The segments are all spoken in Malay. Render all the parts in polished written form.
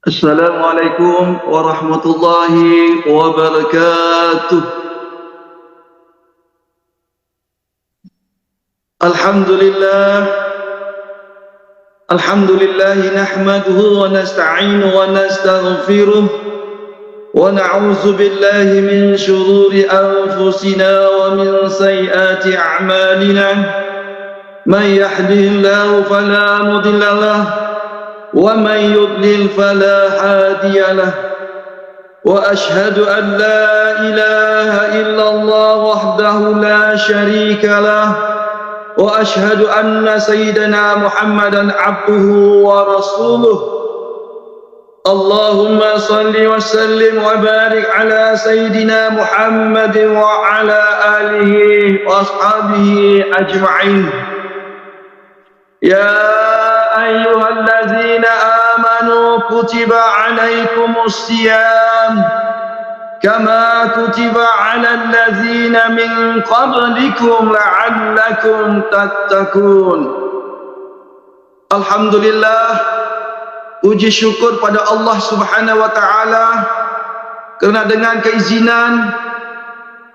Assalamualaikum warahmatullahi wabarakatuh. Alhamdulillah, Alhamdulillah nahmaduhu wa nasta'inu wa nastaghfiruh wa na'udzu billahi min shururi anfusina wa min sayyiati a'malina. Man yahdihillahu fala mudilla lahu ومن يضلل فلا هادي له وأشهد أن لا إله إلا الله وحده لا شريك له وأشهد أن سيدنا محمدا عبده ورسوله اللهم صل وسلم وبارك على سيدنا محمد وعلى آله وأصحابه أجمعين. يا أيها الذين آمنوا كتب عليكم الصيام كما كتب على الذين من قبلكم لعلكم تتقون. Alhamdulillah, puji syukur pada Allah Subhanahu wa taala kerana dengan keizinan,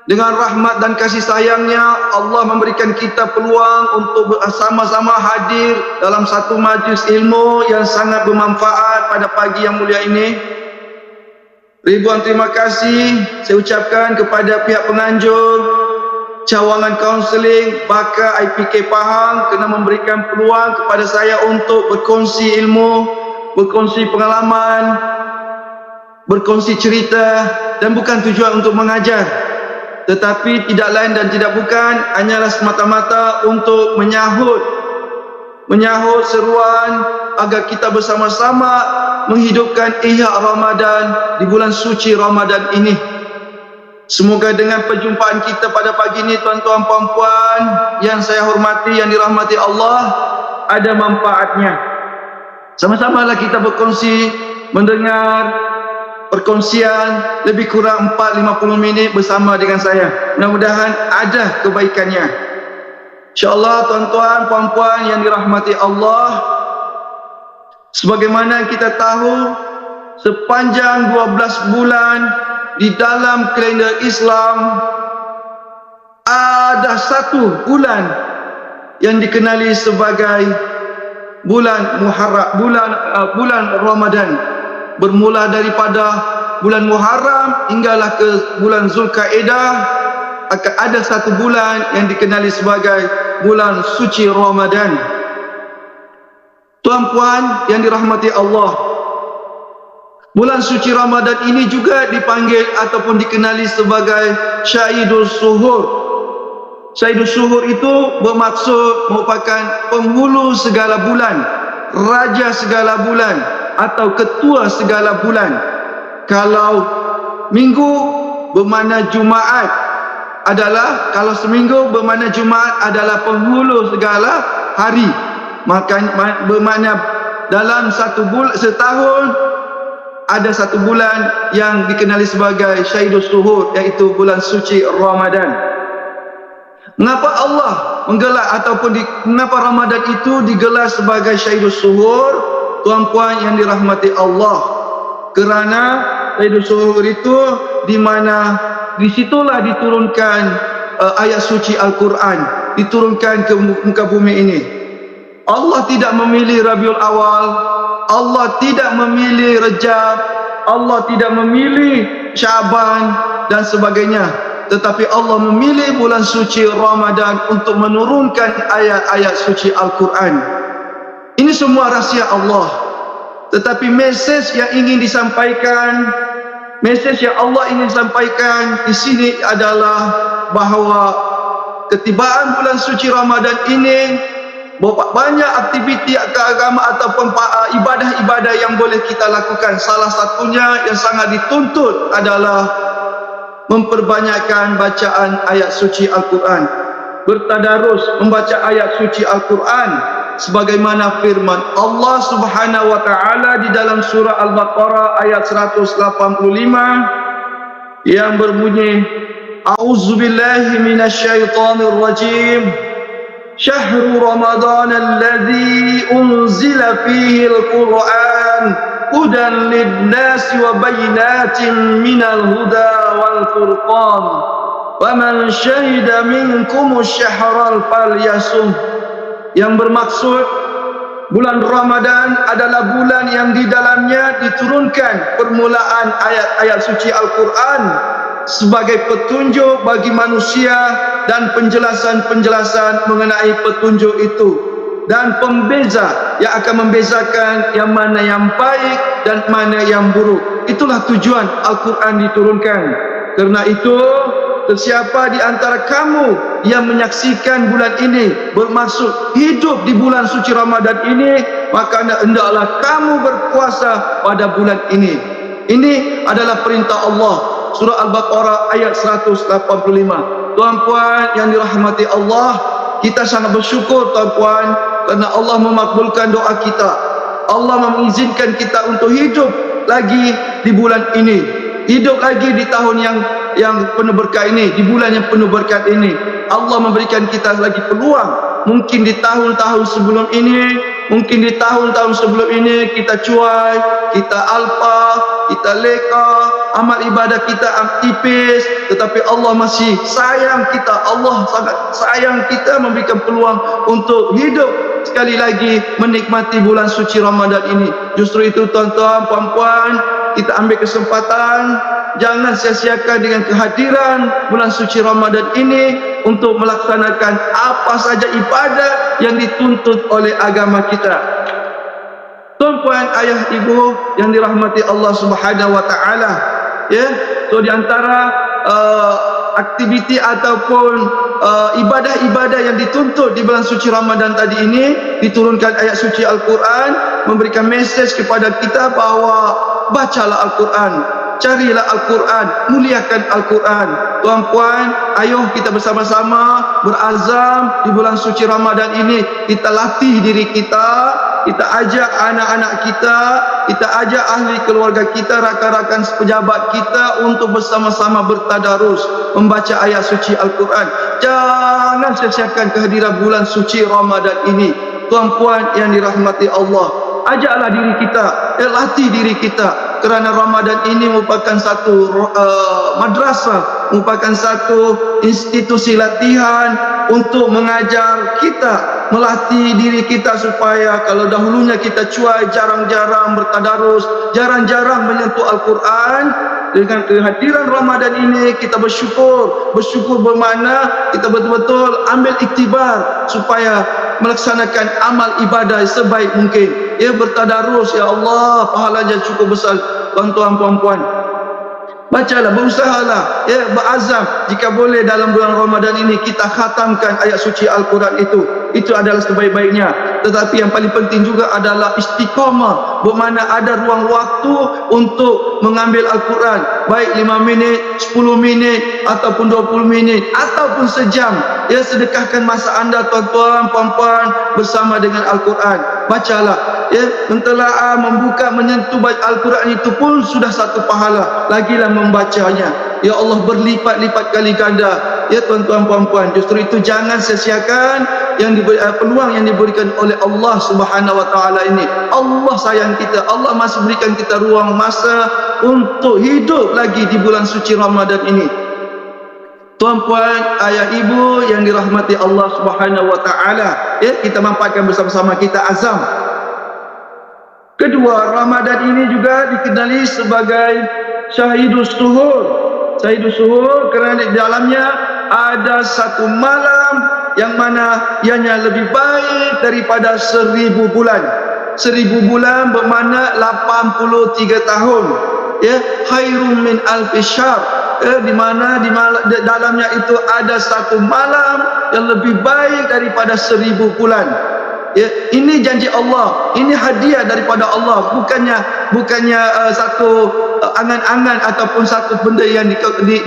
dengan rahmat dan kasih sayangnya Allah memberikan kita peluang untuk bersama-sama hadir dalam satu majlis ilmu yang sangat bermanfaat pada pagi yang mulia ini. Ribuan terima kasih saya ucapkan kepada pihak penganjur, cawangan kaunseling, Baka IPK Pahang kerana memberikan peluang kepada saya untuk berkongsi ilmu, berkongsi pengalaman, berkongsi cerita, dan bukan tujuan untuk mengajar, tetapi tidak lain dan tidak bukan hanyalah semata-mata untuk menyahut seruan agar kita bersama-sama menghidupkan ihya Ramadan di bulan suci Ramadan ini. Semoga dengan perjumpaan kita pada pagi ini, tuan-tuan puan-puan yang saya hormati, yang dirahmati Allah, ada manfaatnya. Sama-samalah kita berkongsi, mendengar perkongsian lebih kurang 4-50 minit bersama dengan saya. Mudah-mudahan ada kebaikannya. InsyaAllah tuan-tuan, puan-puan yang dirahmati Allah, sebagaimana kita tahu, sepanjang 12 bulan di dalam kalender Islam, ada satu bulan yang dikenali sebagai bulan Muharram, bulan Ramadan. Bermula daripada bulan Muharram hinggalah ke bulan Zulkaidah, akan ada satu bulan yang dikenali sebagai bulan suci Ramadan. Tuan-puan yang dirahmati Allah, bulan suci Ramadan ini juga dipanggil ataupun dikenali sebagai Syaidul Suhur. Syaidul Suhur itu bermaksud merupakan penghulu segala bulan, raja segala bulan, atau ketua segala bulan. Kalau minggu bermakna Jumaat adalah, kalau seminggu bermakna Jumaat adalah penghulu segala hari. Maka bermakna dalam setahun ada satu bulan yang dikenali sebagai Syaidul Suhur, iaitu bulan suci Ramadan. Mengapa Allah menggelar ataupun mengapa Ramadan itu digelar sebagai Syaidul Suhur? Tuan-puan yang dirahmati Allah, kerana Syaidul Suhur itu di mana disitulah diturunkan ayat suci Al-Quran, diturunkan ke muka bumi ini. Allah tidak memilih Rabiul Awal, Allah tidak memilih Rejab, Allah tidak memilih Syaban dan sebagainya, tetapi Allah memilih bulan suci Ramadan untuk menurunkan ayat-ayat suci Al-Quran. Ini semua rahsia Allah. Tetapi mesej yang ingin disampaikan, mesej yang Allah ingin sampaikan di sini adalah bahawa ketibaan bulan suci Ramadan ini, banyak aktiviti keagamaan ataupun ibadah-ibadah yang boleh kita lakukan. Salah satunya yang sangat dituntut adalah memperbanyakkan bacaan ayat suci Al-Quran, bertadarus membaca ayat suci Al-Quran, sebagaimana firman Allah Subhanahu wa taala di dalam surah Al-Baqarah ayat 185 yang berbunyi, A'udzubillahi minasyaitonir rajim. Syahrul Ramadan alladzi unzila fihi al-Qur'an hudan lin-nasi wa bayyinatin minal huda wal furqan. Faman syahida minkumus syahral falyasum. Yang bermaksud bulan Ramadan adalah bulan yang di dalamnya diturunkan permulaan ayat-ayat suci Al-Quran sebagai petunjuk bagi manusia dan penjelasan-penjelasan mengenai petunjuk itu, dan pembeza yang akan membezakan yang mana yang baik dan mana yang buruk. Itulah tujuan Al-Quran diturunkan. Karena itu, sesiapa di antara kamu yang menyaksikan bulan ini, bermaksud hidup di bulan suci Ramadan ini, maka hendaklah kamu berpuasa pada bulan ini. Ini adalah perintah Allah. Surah Al-Baqarah ayat 185. Tuan-puan yang dirahmati Allah, kita sangat bersyukur tuan-puan, kerana Allah memakbulkan doa kita. Allah mengizinkan kita untuk hidup lagi di bulan ini, hidup lagi di tahun yang penuh berkat ini, di bulan yang penuh berkat ini. Allah memberikan kita lagi peluang. Mungkin di tahun-tahun sebelum ini, mungkin di tahun-tahun sebelum ini kita cuai, kita alpa, kita leka, amal ibadah kita tipis, tetapi Allah masih sayang kita. Allah sangat sayang kita, memberikan peluang untuk hidup sekali lagi menikmati bulan suci Ramadan ini. Justru itu tuan-tuan, puan-puan, kita ambil kesempatan, jangan sia-siakan dengan kehadiran bulan suci Ramadan ini untuk melaksanakan apa saja ibadat yang dituntut oleh agama kita. Tuan-puan, ayah, ibu yang dirahmati Allah Subhanahu wa taala, ya. So di antara aktiviti ataupun ibadah-ibadah yang dituntut di bulan suci Ramadan tadi ini, diturunkan ayat suci Al-Quran, memberikan mesej kepada kita bahawa bacalah Al-Quran, carilah Al-Quran, muliakan Al-Quran. Tuan-puan, ayo kita bersama-sama berazam di bulan suci Ramadan ini, kita latih diri kita, kita ajak anak-anak kita, kita ajak ahli keluarga kita, rakan-rakan pejabat kita untuk bersama-sama bertadarus membaca ayat suci Al-Quran. Jangan sia-siakan kehadiran bulan suci Ramadan ini. Tuan-puan yang dirahmati Allah, ajaklah diri kita, latih diri kita, kerana Ramadan ini merupakan satu madrasah, merupakan satu institusi latihan untuk mengajar kita, melatih diri kita supaya kalau dahulunya kita cuai, jarang-jarang bertadarus, jarang-jarang menyentuh Al-Quran, dengan kehadiran Ramadan ini kita bersyukur. Bersyukur bermakna kita betul-betul ambil iktibar supaya melaksanakan amal ibadah sebaik mungkin. Ya, bertadarus, ya Allah, pahalanya cukup besar. Tuan-tuan, puan-puan, bacalah, berusahalah, ya, berazam jika boleh dalam bulan Ramadan ini kita khatamkan ayat suci Al-Quran itu. Itu adalah sebaik-baiknya. Tetapi yang paling penting juga adalah istiqamah, bermakna ada ruang waktu untuk mengambil Al-Quran, baik 5 minit, 10 minit, ataupun 20 minit, ataupun sejam. Ya, sedekahkan masa anda tuan-tuan, puan-puan bersama dengan Al-Quran. Bacalah, ya, mentelaah, membuka, menyentuh Al-Quran itu pun sudah satu pahala. Lagilah membacanya. Ya Allah, berlipat-lipat kali ganda. Ya tuan-tuan, puan-puan, justru itu jangan sia-siakan peluang yang diberikan oleh Allah Subhanahu wa taala ini. Allah sayang kita. Allah masih berikan kita ruang masa untuk hidup lagi di bulan suci Ramadan ini. Tuan-puan, ayah, ibu yang dirahmati Allah Subhanahu wa taala, ya, kita manfaatkan bersama-sama, kita azam. Kedua, Ramadan ini juga dikenali sebagai Syahidus Suhur. Syahidus Suhur kerana di dalamnya ada satu malam yang mana ianya lebih baik daripada 1000 bulan. 1000 bulan bermakna 83 tahun. Ya, khairum min alfi syahr. Di mana di dalamnya itu ada satu malam yang lebih baik daripada 1000 bulan. Ya, ini janji Allah, ini hadiah daripada Allah, bukannya satu angan-angan ataupun satu benda yang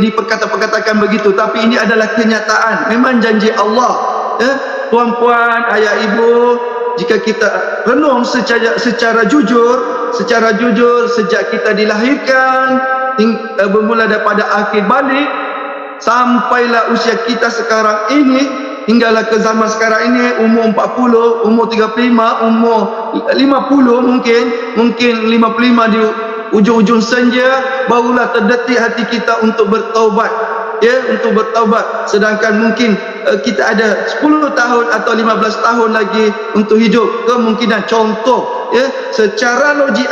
diperkatakan begitu, tapi ini adalah kenyataan, memang janji Allah. Ya, tuan-puan, ayah, ibu, jika kita renung secara jujur sejak kita dilahirkan, bermula daripada akhir balik sampailah usia kita sekarang ini, hinggalah ke zaman sekarang ini, umur 40, umur 35, umur 50, mungkin 55 di ujung-ujung senja, barulah terdetik hati kita untuk bertaubat, untuk bertaubat. Sedangkan mungkin kita ada 10 tahun atau 15 tahun lagi untuk hidup. Kemungkinan contoh, secara logik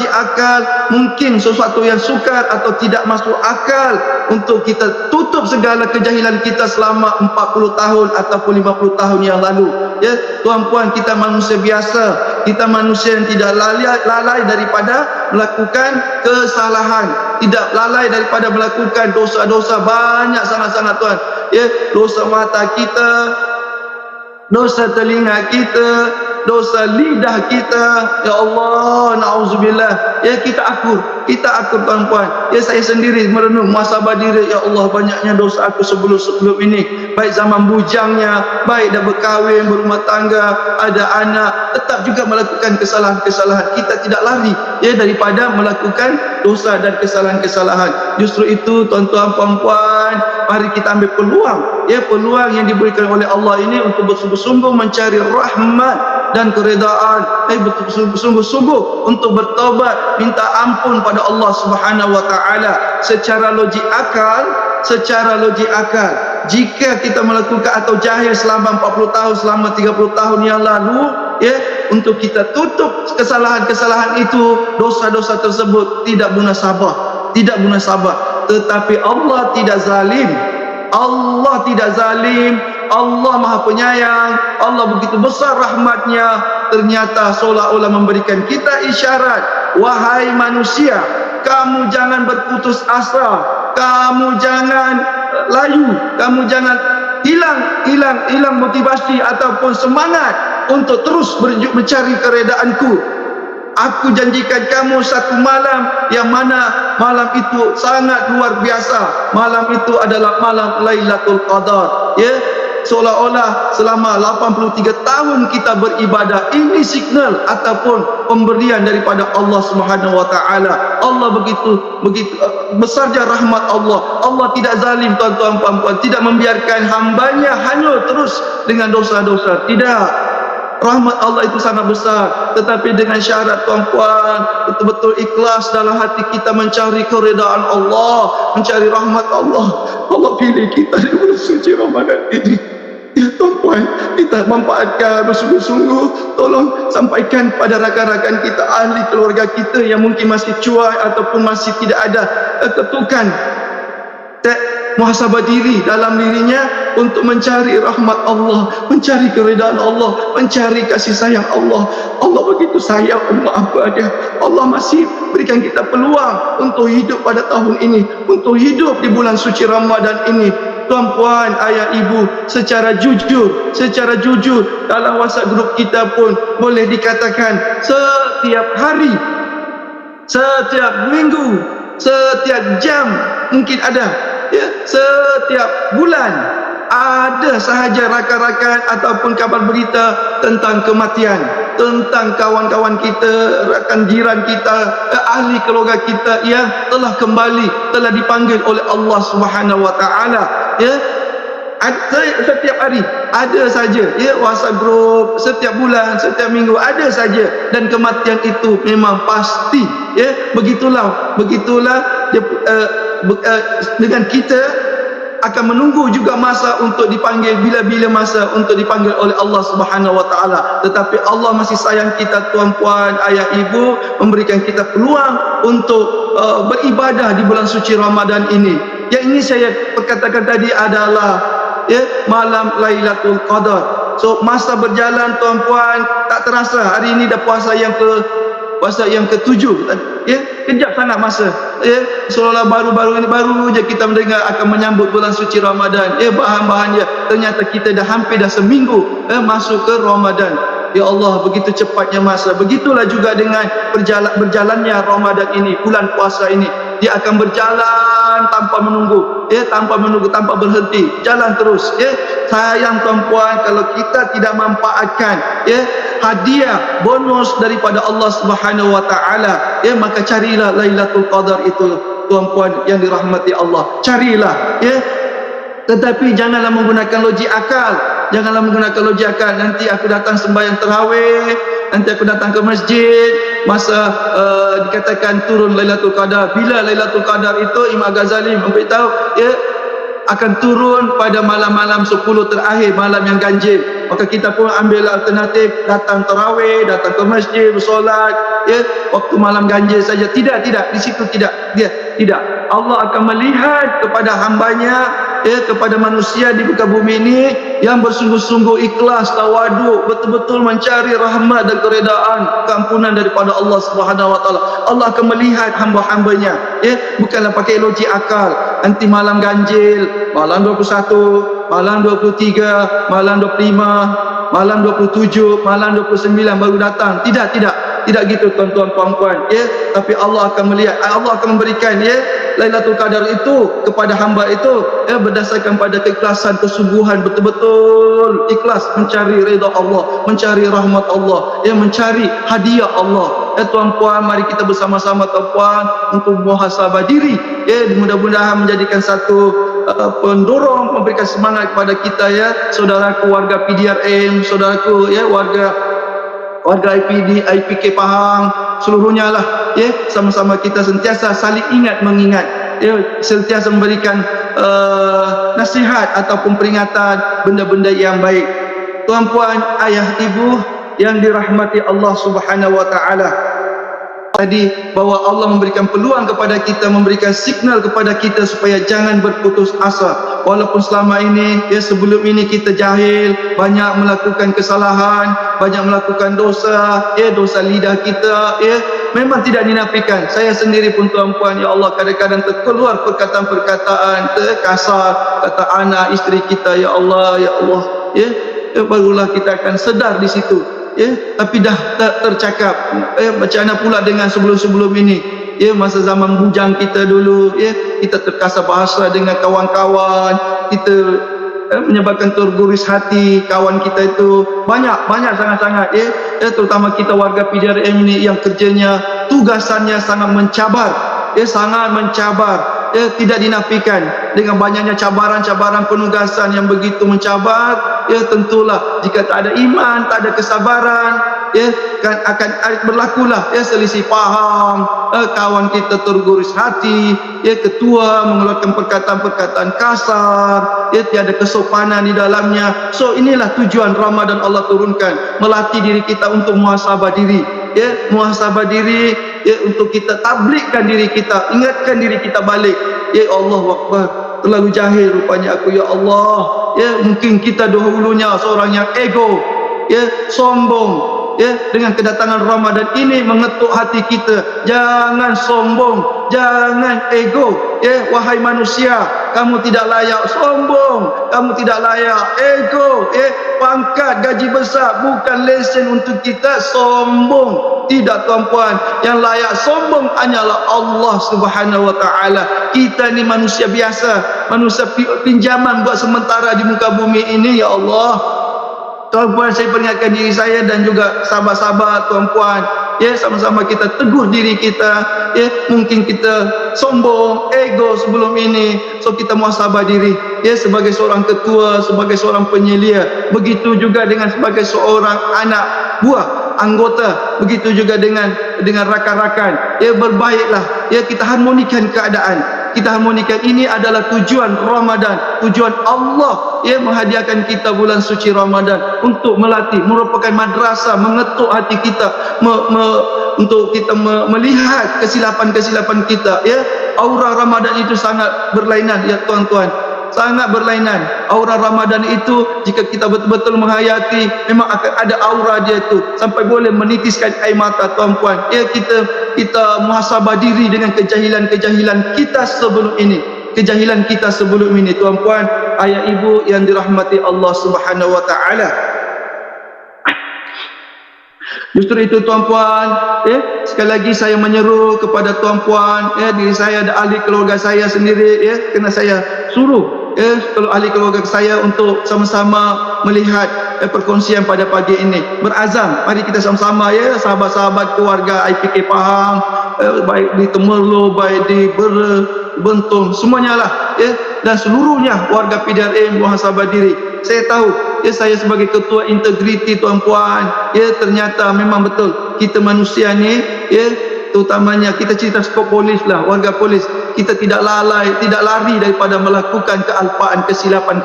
akal mungkin sesuatu yang sukar atau tidak masuk akal untuk kita tutup segala kejahilan kita selama 40 tahun ataupun 50 tahun yang lalu. Tuan-puan, kita manusia biasa, kita manusia yang tidak lalai daripada melakukan kesalahan, tidak lalai daripada melakukan dosa-dosa banyak sangat-sangat, tuan. Dosa mata kita, dosa telinga kita, dosa lidah kita. Ya Allah, na'udzubillah. Kita akur tuan-puan. Saya sendiri merenung, muhasabah diri. Ya Allah, banyaknya dosa aku sebelum ini, baik zaman bujangnya, baik dah berkahwin, berumah tangga, ada anak, tetap juga melakukan kesalahan-kesalahan. Kita tidak lari daripada melakukan dosa dan kesalahan-kesalahan. Justru itu, tuan-tuan, puan-puan, mari kita ambil peluang yang diberikan oleh Allah ini untuk bersungguh-sungguh mencari rahmat dan keredaan, bersungguh-sungguh untuk bertaubat, minta ampun pada Allah Subhanahu wa taala. Secara logik akal, jika kita melakukan atau jahil selama 40 tahun, selama 30 tahun yang lalu, untuk kita tutup kesalahan-kesalahan itu, dosa-dosa tersebut tidak munasabah. Tetapi Allah tidak zalim. Allah Maha Penyayang. Allah begitu besar rahmatnya. Ternyata seolah-olah memberikan kita isyarat, wahai manusia, kamu jangan berputus asa, kamu jangan layu, kamu jangan hilang motivasi ataupun semangat untuk terus mencari keredaanku. Aku janjikan kamu satu malam yang mana malam itu sangat luar biasa. Malam itu adalah malam Lailatul Qadar. Seolah-olah selama 83 tahun kita beribadah, ini signal ataupun pemberian daripada Allah Subhanahu wa taala. Allah begitu besarnya rahmat Allah. Allah tidak zalim, tuan-tuan puan-puan, tidak membiarkan hambanya hanyut terus dengan dosa-dosa. Tidak. Rahmat Allah itu sangat besar, tetapi dengan syarat, tuan-puan, betul-betul ikhlas dalam hati kita mencari keredaan Allah, mencari rahmat Allah. Allah pilih kita di bulan suci Ramadan ini. Tuan-puan, kita manfaatkan bersungguh-sungguh. Tolong sampaikan pada rakan-rakan kita, ahli keluarga kita yang mungkin masih cuai ataupun masih tidak ada ketukan muhasabah diri dalam dirinya untuk mencari rahmat Allah, mencari keredaan Allah, mencari kasih sayang Allah. Allah begitu sayang umat dia. Allah masih berikan kita peluang untuk hidup pada tahun ini, untuk hidup di bulan suci Ramadan ini. Tuan-puan, ayah ibu, secara jujur dalam WhatsApp grup kita pun boleh dikatakan setiap hari, setiap minggu, setiap jam mungkin ada, setiap bulan ada sahaja rakan-rakan ataupun kabar berita tentang kematian, tentang kawan-kawan kita, rakan jiran kita, ahli keluarga kita yang telah kembali, telah dipanggil oleh Allah Subhanahu wa taala. Setiap hari ada saja, WhatsApp group, setiap bulan, setiap minggu ada saja, dan kematian itu memang pasti. Begitulah dengan kita akan menunggu juga masa untuk dipanggil, bila-bila masa untuk dipanggil oleh Allah Subhanahu wa taala. Tetapi Allah masih sayang kita, tuan-puan, ayah ibu, memberikan kita peluang untuk beribadah di bulan suci Ramadan ini. Yang ini saya perkatakan tadi adalah malam Lailatul Qadar. So masa berjalan, tuan-puan, tak terasa hari ini dah puasa yang ke-7. Kejap sangat masa. Seolah baru je kita mendengar akan menyambut bulan suci Ramadan. Bahan-bahannya ternyata kita dah hampir seminggu masuk ke Ramadan. Ya Allah, begitu cepatnya masa. Begitulah juga dengan berjalannya Ramadan ini, bulan puasa ini. Dia akan berjalan tanpa menunggu, tanpa berhenti, jalan terus. Sayang, tuan-puan, kalau kita tidak manfaatkan hadiah bonus daripada Allah Subhanahu wa taala, maka carilah Lailatul Qadar itu, tuan-puan yang dirahmati Allah. Carilah, Tetapi janganlah menggunakan logik akal. Janganlah menggunakan logik akal. Nanti aku datang sembahyang tarawih, nanti aku datang ke masjid, masa dikatakan turun Lailatul Qadar. Bila Lailatul Qadar itu Imam Ghazali memberitahu ya akan turun pada malam-malam 10 terakhir, malam yang ganjil. Maka kita pun ambil alternatif, datang tarawih, datang ke masjid, bersolat ya waktu malam ganjil saja. Tidak, di situ tidak. Tidak. Allah akan melihat kepada hambanya ya, kepada manusia di muka bumi ini yang bersungguh-sungguh ikhlas, tawaduk, betul-betul mencari rahmat dan keredaan, keampunan daripada Allah Subhanahu wa taala. Allah akan melihat hamba-hambanya ya, bukanlah pakai logik akal. Nanti malam ganjil, malam 21, malam 23, malam 25, malam 27, malam 29 baru datang. Tidak gitu tuan-tuan puan-puan ya. Tapi Allah akan melihat, Allah akan memberikan ya Lailatul Qadar itu kepada hamba itu ya berdasarkan pada keikhlasan, kesungguhan, betul-betul ikhlas mencari redha Allah, mencari rahmat Allah ya, mencari hadiah Allah ya. Tuan-puan, mari kita bersama-sama tuan-puan untuk muhasabah diri ya, mudah-mudahan menjadikan satu pendorong, memberikan semangat kepada kita ya, saudaraku warga PDRM, saudaraku ya warga IPK Pahang, seluruhnya lah ya, sama-sama kita sentiasa saling ingat mengingat ya, sentiasa memberikan nasihat ataupun peringatan benda-benda yang baik. Tuan-puan, ayah ibu yang dirahmati Allah Subhanahu wa taala, tadi bahawa Allah memberikan peluang kepada kita, memberikan signal kepada kita supaya jangan berputus asa. Walaupun selama ini ya, sebelum ini kita jahil, banyak melakukan kesalahan, banyak melakukan dosa ya, dosa lidah kita ya, memang tidak dinafikan. Saya sendiri pun tuan-puan ya Allah, kadang-kadang terkeluar perkataan-perkataan kasar, kata anak isteri kita ya Allah ya, barulah kita akan sedar di situ ya. Tapi dah tercakap macam mana pula dengan sebelum-sebelum ini ya, masa zaman bujang kita dulu ya, kita terkasar bahasa dengan kawan-kawan kita, menyebabkan terguris hati kawan kita itu banyak sangat-sangat ya, terutama kita warga PDRM ini yang kerjanya, tugasannya sangat mencabar ya, sangat mencabar ya, tidak dinafikan. Dengan banyaknya cabaran-cabaran penugasan yang begitu mencabar ya, tentulah jika tak ada iman, tak ada kesabaran ya, kan akan berlakulah ya selisih faham, kawan kita terguris hati ya, ketua mengeluarkan perkataan-perkataan kasar ya, tiada kesopanan di dalamnya. So inilah tujuan Ramadan Allah turunkan, melatih diri kita untuk muhasabah diri ya, muhasabah diri ya, untuk kita tablikkan diri kita, ingatkan diri kita balik ya. Allahu Akbar, terlalu jahil rupanya aku ya Allah ya. Mungkin kita dahulunya seorang yang ego ya, sombong ya, dengan kedatangan Ramadan ini mengetuk hati kita, jangan sombong, jangan ego ya. Wahai manusia, kamu tidak layak sombong, kamu tidak layak ego ya. Pangkat, gaji besar bukan lesen untuk kita sombong. Tidak tuan-puan, yang layak sombong hanyalah Allah Subhanahu wa taala. Kita ni manusia biasa, manusia pinjaman buat sementara di muka bumi ini ya Allah. Tuan-puan, saya peringatkan diri saya dan juga sahabat-sahabat tuan-puan ya, sama-sama kita teguh diri kita ya. Mungkin kita sombong, ego sebelum ini, so kita muhasabah diri ya, sebagai seorang ketua, sebagai seorang penyelia, begitu juga dengan sebagai seorang anak buah, anggota, begitu juga dengan rakan-rakan ya. Berbaiklah ya, kita harmonikan keadaan, kita harmonikan. Ini adalah tujuan Ramadan, tujuan Allah ya, menghadiahkan kita bulan suci Ramadan untuk melatih, merupakan madrasah, mengetuk hati kita, untuk kita melihat kesilapan-kesilapan kita ya. Aura Ramadan itu sangat berlainan ya tuan-tuan, sangat berlainan. Aura Ramadan itu jika kita betul-betul menghayati, memang akan ada aura dia itu sampai boleh menitiskan air mata tuan-puan ya. Kita muhasabah diri dengan kejahilan-kejahilan kita sebelum ini, kejahilan kita sebelum ini tuan-puan, ayah ibu yang dirahmati Allah Subhanahu wa taala. Justru itu tuan-puan ya, sekali lagi saya menyeru kepada tuan-puan ya, diri saya dan ahli keluarga saya sendiri ya, kena saya suruh ya, kalau ahli keluarga saya untuk sama-sama melihat perkongsian pada pagi ini. Berazam, mari kita sama-sama ya, sahabat-sahabat keluarga IPK Pahang, baik di Temerloh, baik di Bentong, semuanya lah ya, dan seluruhnya warga PDRM muhasabah diri. Saya tahu saya sebagai ketua integriti tuan-puan, ternyata memang betul kita manusia ni, terutamanya kita cerita skop polis lah, warga polis, kita tidak lalai, tidak lari daripada melakukan kealpaan, kesilapan.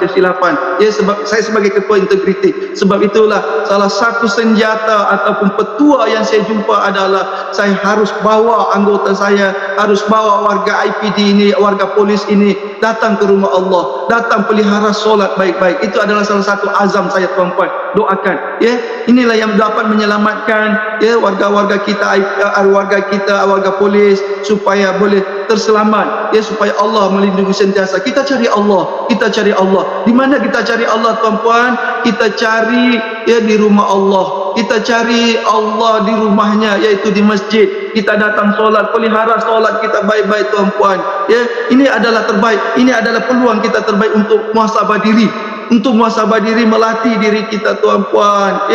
Sebab saya sebagai ketua integriti, sebab itulah salah satu senjata ataupun petua yang saya jumpa adalah saya harus bawa anggota saya, harus bawa warga IPD ini, warga polis ini datang ke rumah Allah, datang pelihara solat baik-baik. Itu adalah salah satu azam saya, tuan-puan. Doakan, inilah yang dapat menyelamatkan warga-warga kita, warga polis, supaya boleh terselamat, supaya Allah melindungi sentiasa. Kita cari Allah, di mana kita cari Allah, tuan-puan? Kita cari di rumah Allah, kita cari Allah di rumahnya, yaitu di masjid. Kita datang solat, pelihara solat kita baik-baik, tuan-puan. Ini adalah terbaik, ini adalah peluang kita terbaik untuk muhasabah diri, melatih diri kita, tuan-puan.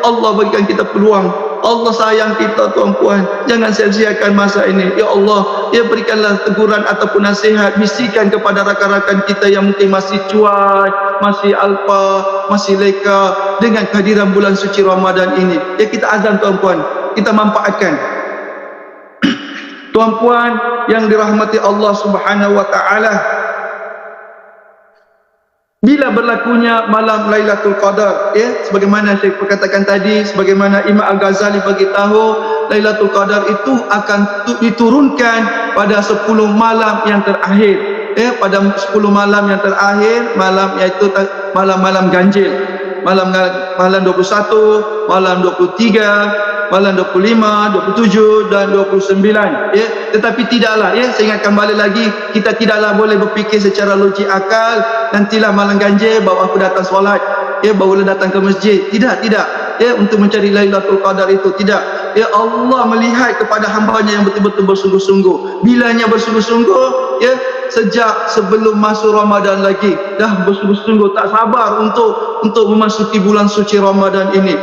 Allah berikan kita peluang, Allah sayang kita, tuan-puan. Jangan sia-siakan masa ini. Ya Allah, berikanlah teguran ataupun nasihat, bisikan kepada rakan-rakan kita yang mungkin masih cuai, masih alpa, masih leka dengan kehadiran bulan suci Ramadan ini. Kita azam, tuan-puan, kita manfaatkan. Tuan-puan yang dirahmati Allah Subhanahu wa taala, bila berlakunya malam Lailatul Qadar, sebagaimana saya perkatakan tadi, sebagaimana Imam Al-Ghazali bagi tahu, Lailatul Qadar itu akan diturunkan pada 10 malam yang terakhir. Pada 10 malam yang terakhir, malam iaitu malam-malam ganjil. Malam 21, malam 23, malam 25, 27 dan 29. Tetapi tidaklah, saya ingatkan balik lagi, kita tidaklah boleh berfikir secara logik akal, nantilah malam ganjil baru aku datang solat, barulah datang ke masjid. Tidak, untuk mencari Lailatul Qadar itu tidak. Allah melihat kepada hamba-Nya yang betul-betul bersungguh-sungguh. Bilanya bersungguh-sungguh, sejak sebelum masuk Ramadan lagi dah bersungguh-sungguh, tak sabar untuk memasuki bulan suci Ramadan ini.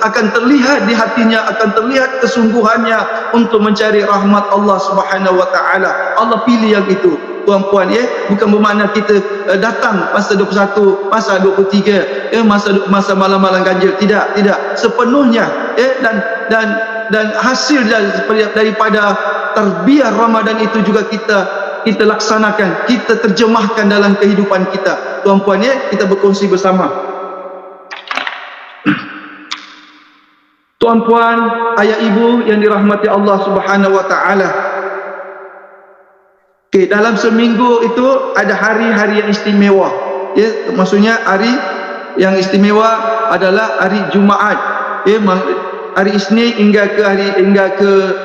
Akan terlihat di hatinya, akan terlihat kesungguhannya untuk mencari rahmat Allah Subhanahu wa taala. Allah pilih yang itu, tuan-puan, bukan bermakna kita datang masa 21, masa 23, masa malam-malam ganjil. Tidak, sepenuhnya, dan hasil daripada tarbiyah Ramadan itu juga kita laksanakan, kita terjemahkan dalam kehidupan kita, tuan-puan, kita berkongsi bersama. Tuan-puan, ayah ibu yang dirahmati Allah Subhanahu wa taala. Dalam seminggu itu ada hari-hari yang istimewa. Maksudnya hari yang istimewa adalah hari Jumaat. Hari Isnin hingga ke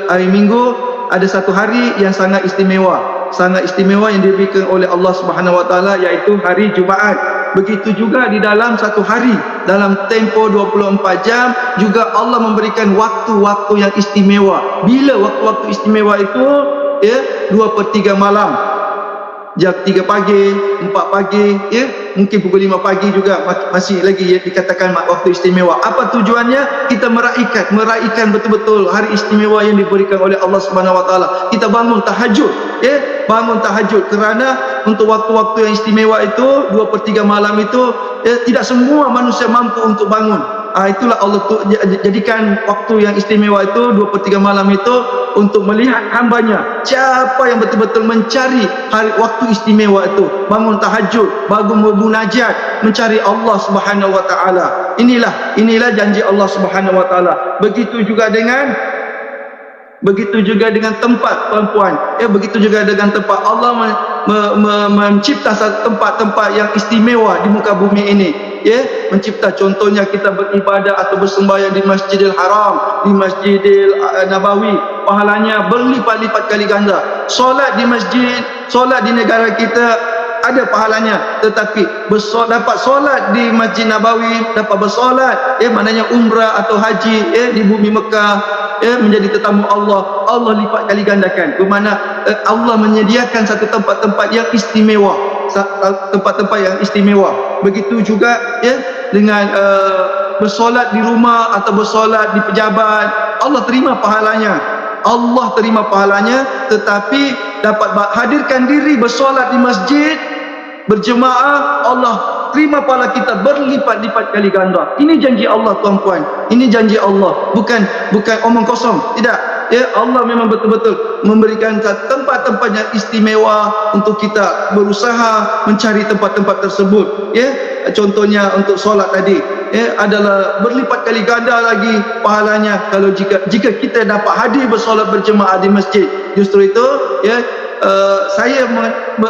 hari Minggu ada satu hari yang sangat istimewa yang diberikan oleh Allah Subhanahu wa taala, iaitu hari Jumaat. Begitu juga di dalam satu hari, dalam tempo 24 jam juga Allah memberikan waktu-waktu yang istimewa. Bila waktu-waktu istimewa itu? 2/3 malam, jam 3 pagi, 4 pagi, mungkin pukul 5 pagi juga masih lagi dikatakan waktu istimewa. Apa tujuannya? Kita meraihkan betul-betul hari istimewa yang diberikan oleh Allah Subhanahu wa taala. Kita bangun tahajud, bangun tahajud, kerana untuk waktu-waktu yang istimewa itu 2/3 malam itu, tidak semua manusia mampu untuk bangun. Itulah Allah jadikan waktu yang istimewa itu 2/3 malam itu untuk melihat hamba-Nya, siapa yang betul-betul mencari waktu istimewa itu, bangun tahajud, bangun bermunajat, mencari Allah Subhanahu wa taala. Inilah janji Allah Subhanahu wa taala. Begitu juga dengan tempat, tuan-puan. Begitu juga dengan tempat. Allah mencipta tempat-tempat yang istimewa di muka bumi ini. Mencipta, contohnya kita beribadah atau bersembahyang di Masjidil Haram, di Masjidil Nabawi, pahalanya berlipat-lipat kali ganda. Solat di masjid, solat di negara kita ada pahalanya, tetapi dapat solat di Masjid Nabawi, dapat bersolat, maknanya umrah atau haji, di bumi Mekah, menjadi tetamu Allah lipat kali gandakan. Bermakna Allah menyediakan satu tempat-tempat yang istimewa, Begitu juga dengan bersolat di rumah atau bersolat di pejabat, Allah terima pahalanya, tetapi dapat hadirkan diri bersolat di masjid, berjemaah, Allah terima pahala kita berlipat-lipat kali ganda. Ini janji Allah tuan-puan. Ini janji Allah, bukan omong kosong. Tidak. Ya, Allah memang betul-betul memberikan tempat-tempat yang istimewa untuk kita berusaha mencari tempat-tempat tersebut. Ya, contohnya untuk solat tadi, ya, adalah berlipat kali ganda lagi pahalanya kalau jika kita dapat hadir bersolat berjemaah di masjid. Justru itu, ya, saya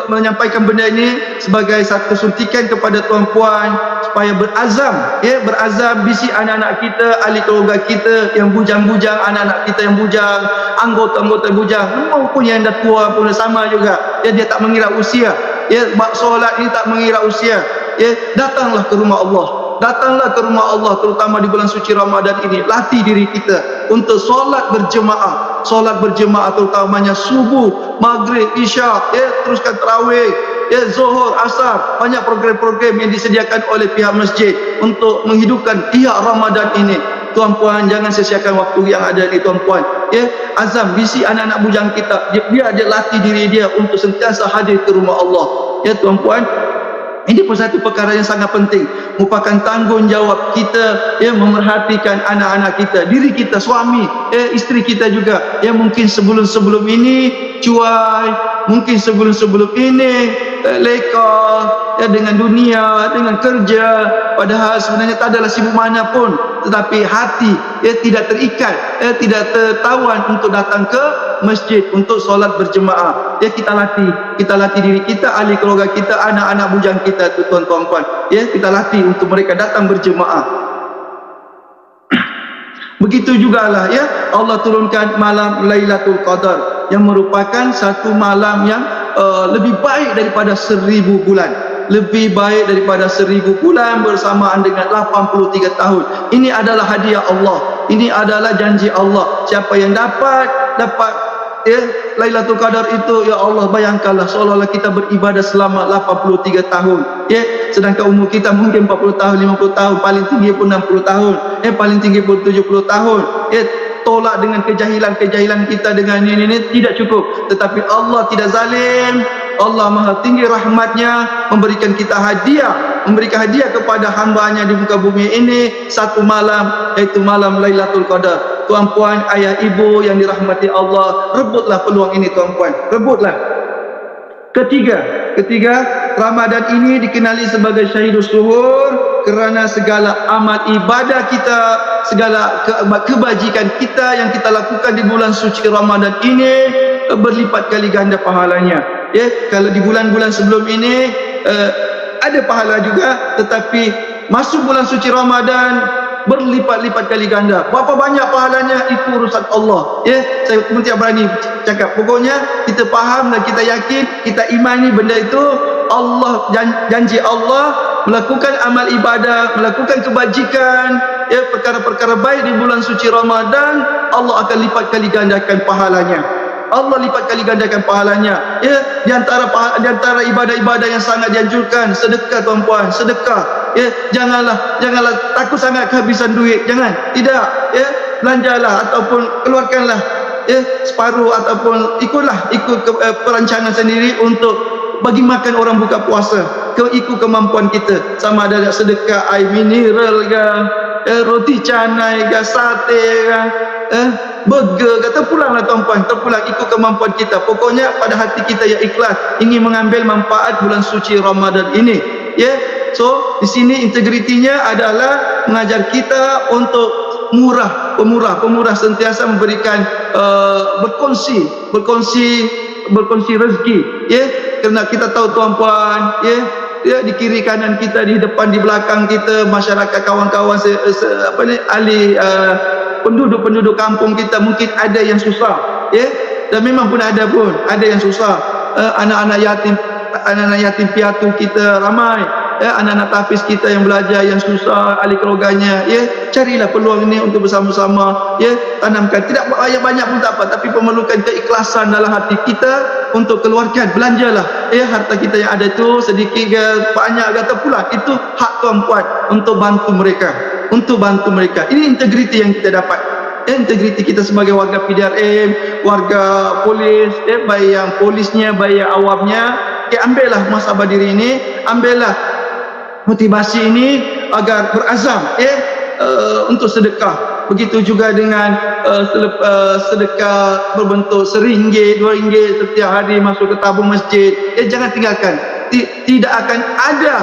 menyampaikan benda ini sebagai satu suntikan kepada tuan-puan supaya berazam, ya, berazam bisi anak-anak kita, ahli keluarga kita yang bujang-bujang, anak-anak kita yang bujang, anggota-anggota bujang maupun yang dah tua pun sama juga, ya, dia tak mengira usia, ya, solat ini tak mengira usia, ya, datanglah ke rumah Allah. Datanglah ke rumah Allah, terutama di bulan suci Ramadan ini. Latih diri kita untuk solat berjemaah. Solat berjemaah terutamanya subuh, maghrib, isya, ya, teruskan tarawih, ya, zuhur, asar. Banyak program-program yang disediakan oleh pihak masjid untuk menghidupkan pihak Ramadan ini. Tuan-puan, jangan sia-siakan waktu yang ada ni tuan-puan. Ya, azam bisi anak-anak bujang kita. Dia latih diri dia untuk sentiasa hadir ke rumah Allah. Ya tuan-puan, ini pun satu perkara yang sangat penting, merupakan tanggungjawab kita, ya, memerhatikan anak-anak kita, diri kita, suami, isteri kita juga, yang mungkin sebelum ini cuai, mungkin sebelum ini leka, ya, dengan dunia, dengan kerja, padahal sebenarnya tak adalah sibuk mana pun, tetapi hati, ya, tidak terikat, ya, tidak tertawan untuk datang ke masjid untuk solat berjemaah. Ya, kita latih diri kita, ahli keluarga kita, anak-anak bujang kita, tuan-tuan puan, ya, kita latih untuk mereka datang berjemaah. Begitu jugalah, ya, Allah turunkan malam Lailatul Qadar yang merupakan satu malam yang lebih baik daripada 1000 bulan. Lebih baik daripada 1000 bulan bersamaan dengan 83 tahun. Ini adalah hadiah Allah. Ini adalah janji Allah. Siapa yang dapat, ya, Lailatul Qadar itu, ya Allah, bayangkanlah seolah-olah kita beribadah selama 83 tahun. Ya, sedangkan umur kita mungkin 40 tahun, 50 tahun, paling tinggi pun 60 tahun, paling tinggi pun 70 tahun. Ya, tolak dengan kejahilan kita dengan ini tidak cukup. Tetapi Allah tidak zalim. Allah Maha tinggi rahmatnya, memberikan kita hadiah, memberikan hadiah kepada hambanya di muka bumi ini satu malam, yaitu malam Lailatul Qadar. Tuan-puan, ayah ibu yang dirahmati Allah, rebutlah peluang ini tuan-puan, rebutlah. Ketiga, Ramadan ini dikenali sebagai Syahidus Suhur kerana segala amal ibadah kita, segala kebajikan kita yang kita lakukan di bulan suci Ramadan ini berlipat kali ganda pahalanya. Ya, kalau di bulan-bulan sebelum ini ada pahala juga, tetapi masuk bulan suci Ramadan berlipat-lipat kali ganda. Berapa banyak pahalanya itu urusan Allah. Ya, saya pun tidak berani cakap. Pokoknya kita faham dan kita yakin, kita imani benda itu. Allah, janji Allah melakukan amal ibadah, melakukan kebajikan, ya, perkara-perkara baik di bulan suci Ramadan, Allah akan lipat kali gandakan pahalanya. Allah lipat kali gandakan pahalanya. Ya, di antara ibadah-ibadah yang sangat dianjurkan sedekah tuan-puan, sedekah. Ya, janganlah takut sangat kehabisan duit, jangan. Tidak, ya, belanjalah ataupun keluarkanlah, ya, separuh ataupun ikut perancangan sendiri untuk bagi makan orang buka puasa, ikut kemampuan kita, sama ada sedekah air mineral ke, roti canai ke, sate ke, burger ke, terpulanglah tuan-puan, terpulang ikut kemampuan kita. Pokoknya pada hati kita yang ikhlas ingin mengambil manfaat bulan suci Ramadan ini. Ya, so di sini integritinya adalah mengajar kita untuk pemurah sentiasa memberikan berkongsi rezeki, ya, kerana kita tahu tuan-puan, ya, di kiri kanan kita, di depan di belakang kita, masyarakat, kawan-kawan ahli penduduk kampung kita mungkin ada yang susah, ya, dan memang pun ada yang susah. Anak-anak yatim piatu kita ramai, ya, anak-anak tapis kita yang belajar yang susah, ahli keluarganya, ya, carilah peluang ini untuk bersama-sama, ya, tanamkan, tidak banyak pun tak apa, tapi memerlukan keikhlasan dalam hati kita untuk keluarkan, belanjalah, ya, harta kita yang ada itu sedikit ke banyak ke terpulang, itu hak tuan-puan untuk bantu mereka. Ini integriti yang kita dapat, integriti kita sebagai warga PDRM, warga polis, baik yang polisnya, baik yang awamnya, okey, ambillah muhasabah diri ini, ambillah motivasi ini agar berazam untuk sedekah. Begitu juga dengan sedekah berbentuk RM1, RM2 setiap hari masuk ke tabung masjid. Jangan tinggalkan. Tidak akan ada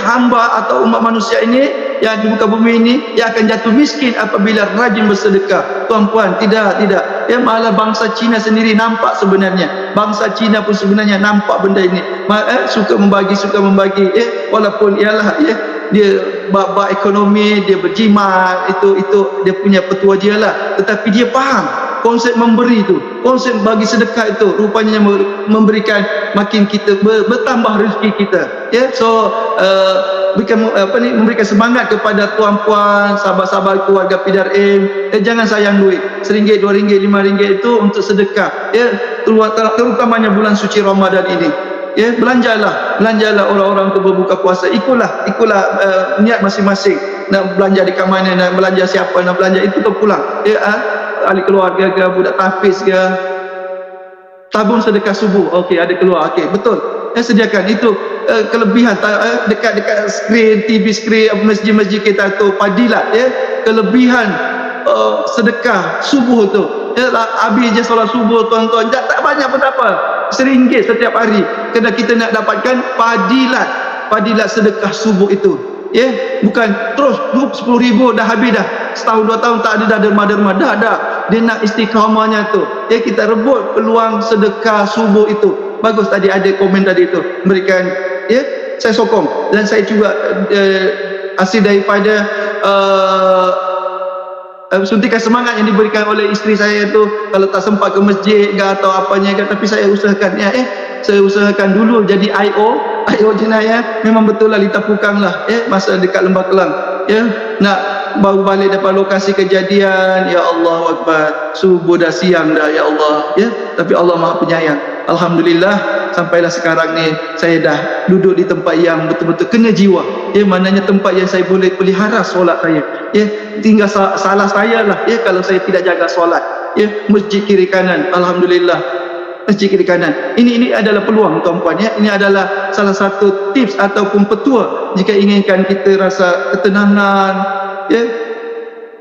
hamba atau umat manusia ini yang di muka bumi ini yang akan jatuh miskin apabila rajin bersedekah. Tuan-puan, tidak. Malah bangsa Cina sendiri nampak sebenarnya. Bangsa Cina pun sebenarnya nampak benda ini. Suka membagi. Walaupun ialah dia bab ekonomi, dia berjimat, itu dia punya petua dia lah. Tetapi dia faham konsep memberi itu, konsep bagi sedekah itu rupanya memberikan makin kita bertambah rezeki kita. Memberikan semangat kepada tuan-puan, sahabat-sahabat keluarga PDRM. Jangan sayang duit. RM1, RM2, RM5 itu untuk sedekah. Terutamanya bulan suci Ramadan ini. Belanjalah orang-orang untuk berbuka puasa. Ikutlah niat masing-masing. Nak belanja di mana, nak belanja siapa, nak belanja itu terpulang. Ahli keluarga ke, budak tahfiz ke, tabung sedekah subuh. Okey, ada keluar. Okey, betul. Sediakan itu kelebihan dekat skrin TV, skrin masjid-masjid kita tu padilat kelebihan sedekah subuh tu. Habis je solat subuh tuan-tuan, tak banyak pun apa, RM1 setiap hari. Kerana kita nak dapatkan padilat sedekah subuh itu. Bukan terus RM10,000 dah habis dah, setahun 2 tahun tak ada dah derma-derma. Dah dia nak istiqamahnya tu. Kita rebut peluang sedekah subuh itu. Bagus tadi ada komen tadi itu, memberikan saya sokong. Dan saya juga hasil daripada suntikan semangat yang diberikan oleh isteri saya tu, kalau tak sempat ke masjid ke atau apanya ke, tapi saya usahakan saya usahakan dulu jadi IO jenayah. Memang betul lah Lita Pukang lah masa dekat Lembah Kelang nak baru balik dapat lokasi kejadian. Ya Allah Akbar, subuh dah siang dah, ya Allah. Tapi Allah Maha Penyayang. Alhamdulillah sampailah sekarang ni saya dah duduk di tempat yang betul-betul kena jiwa. Maknanya tempat yang saya boleh pelihara solat saya. Tinggal salah saya lah kalau saya tidak jaga solat. Masjid kiri kanan, alhamdulillah. Masjid kiri kanan. Ini adalah peluang tuan-puan. Ini adalah salah satu tips ataupun petua jika inginkan kita rasa ketenangan,